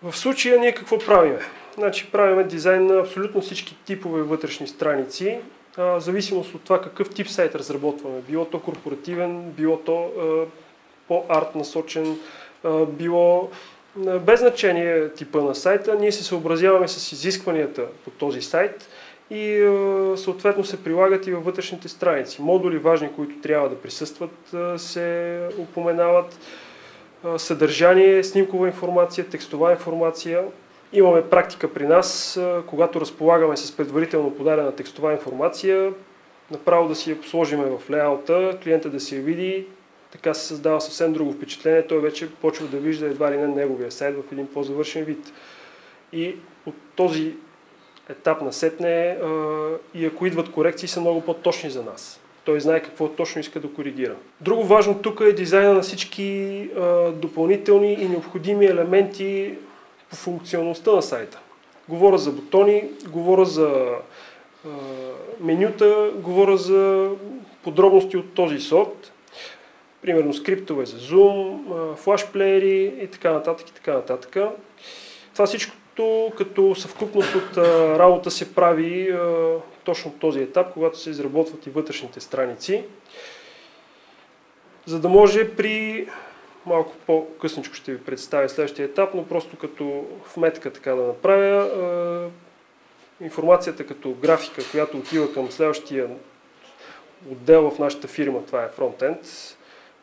В случая ние какво правиме? Значи правиме дизайн на абсолютно всички типове вътрешни страници, в зависимост от това какъв тип сайт разработваме. Било то корпоративен, било то по-арт насочен, било без значение типа на сайта. Ние се съобразяваме с изискванията по този сайт и съответно се прилагат и във вътрешните страници. Модули важни, които трябва да присъстват, се упоменават. Съдържание, снимкова информация, текстова информация. Имаме практика при нас, когато разполагаме с предварително подадена текстова информация, направо да си я сложиме в лейаута, клиента да си я види, така се създава съвсем друго впечатление, той вече почва да вижда едва ли не неговия сайт в един по-завършен вид. И от този етап насетне и ако идват корекции, са много по-точни за нас. Той знае какво точно иска да коригира. Друго важно тук е дизайна на всички допълнителни и необходими елементи по функционалността на сайта. Говоря за бутони, говоря за менюта, говоря за подробности от този сорт. Примерно скриптове за Zoom, флашплеери и така нататък и така нататък. Това всичкото като съвкупност от работа се прави точно в този етап, когато се изработват и вътрешните страници, за да може при малко по-късничко ще ви представя следващия етап, но просто като вметка така да направя, информацията като графика, която отива към следващия отдел в нашата фирма, това е фронтенд,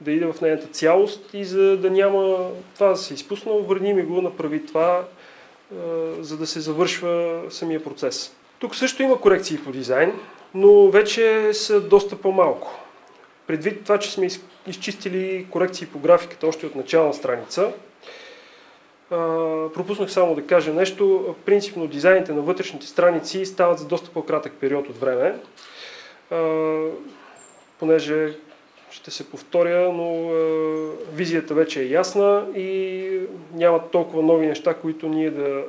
да иде в нейната цялост и за да няма това да се изпусна, върни ми го, направи това, за да се завършва самия процес. Тук също има корекции по дизайн, но вече са доста по-малко. Предвид това, че сме изчистили корекции по графиката още от начална страница, пропуснах само да кажа нещо. Принципно дизайните на вътрешните страници стават за доста по-кратък период от време, понеже ще се повторя, но визията вече е ясна и няма толкова нови неща, които ние да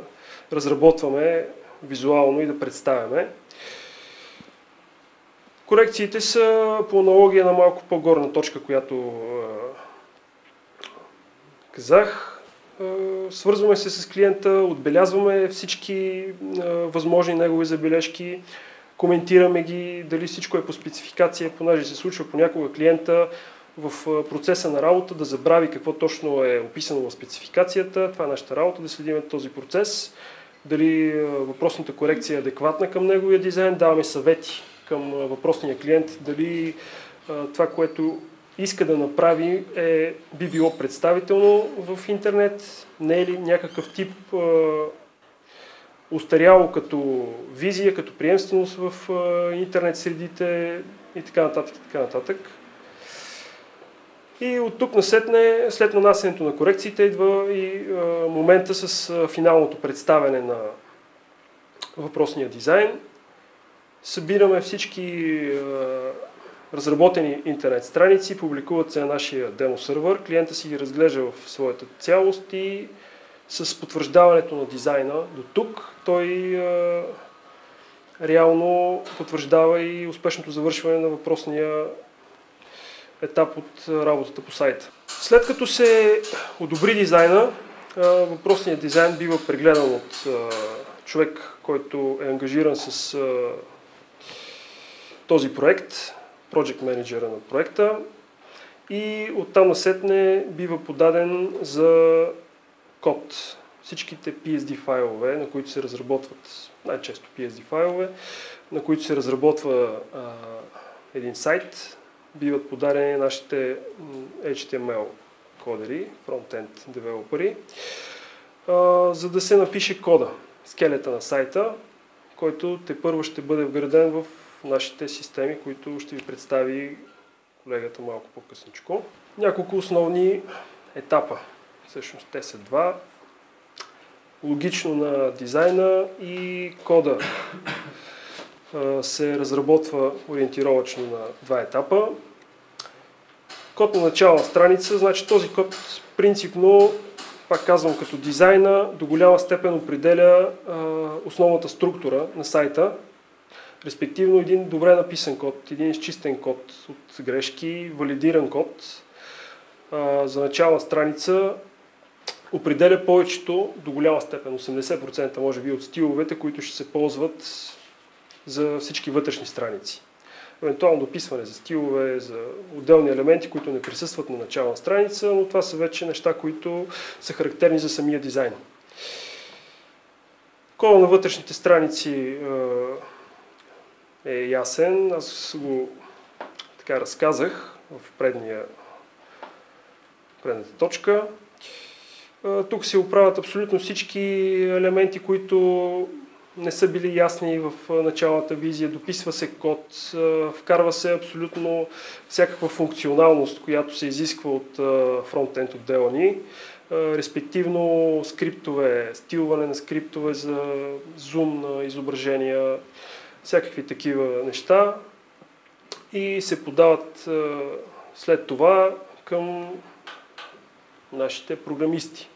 разработваме визуално и да представяме. Корекциите са по аналогия на малко по-горна точка, която казах. Свързваме се с клиента, отбелязваме всички възможни негови забележки, коментираме ги, дали всичко е по спецификация, понеже се случва понякога клиента в процеса на работа да забрави какво точно е описано в спецификацията. Това е нашата работа, да следим този процес, дали въпросната корекция е адекватна към неговия дизайн, даваме съвети към въпросния клиент, дали това, което иска да направи, би било представително в интернет, не е ли някакъв тип устаряло като визия, като приемственост в интернет средите и така нататък. И така нататък. И от тук насетне, след нанасенето на корекциите, идва и момента с финалното представяне на въпросния дизайн. Събираме всички разработени интернет страници, публикуват се на нашия демо сървър, клиента си ги разглежда в своята цялост и с потвърждаването на дизайна до тук, той реално потвърждава и успешното завършване на въпросния етап от работата по сайта. След като се одобри дизайна, въпросният дизайн бива прегледан от човек, който е ангажиран с този проект, project менеджера на проекта, и оттам насетне бива подаден за код. Всичките PSD файлове, на които се разработват, най-често PSD файлове, на които се разработва един сайт, биват подадени нашите HTML кодери, фронтенд девелопери, за да се напише кода, скелета на сайта, който тепърва ще бъде вграден в нашите системи, които ще ви представи колегата малко по-късничко. Няколко основни етапа. Всъщност те са два. Логично на дизайна и кода се разработва ориентировачно на два етапа. Код на начална страница, значи този код принципно, пак казвам, като дизайна до голяма степен определя основната структура на сайта, респективно един добре написан код, един изчистен код от грешки, валидиран код за начална страница определя повечето, до голяма степен, 80% може би от стиловете, които ще се ползват за всички вътрешни страници. Евентуално дописване за стилове, за отделни елементи, които не присъстват на начална страница, но това са вече неща, които са характерни за самия дизайн. Кода на вътрешните страници е ясен. Аз го така разказах в предната точка. Тук се оправят абсолютно всички елементи, които не са били ясни в началната визия. Дописва се код, вкарва се абсолютно всякаква функционалност, която се изисква от фронтенд отдела ни. Респективно скриптове, стилване на скриптове за зум на изображения, всякакви такива неща и се подават след това към нашите програмисти.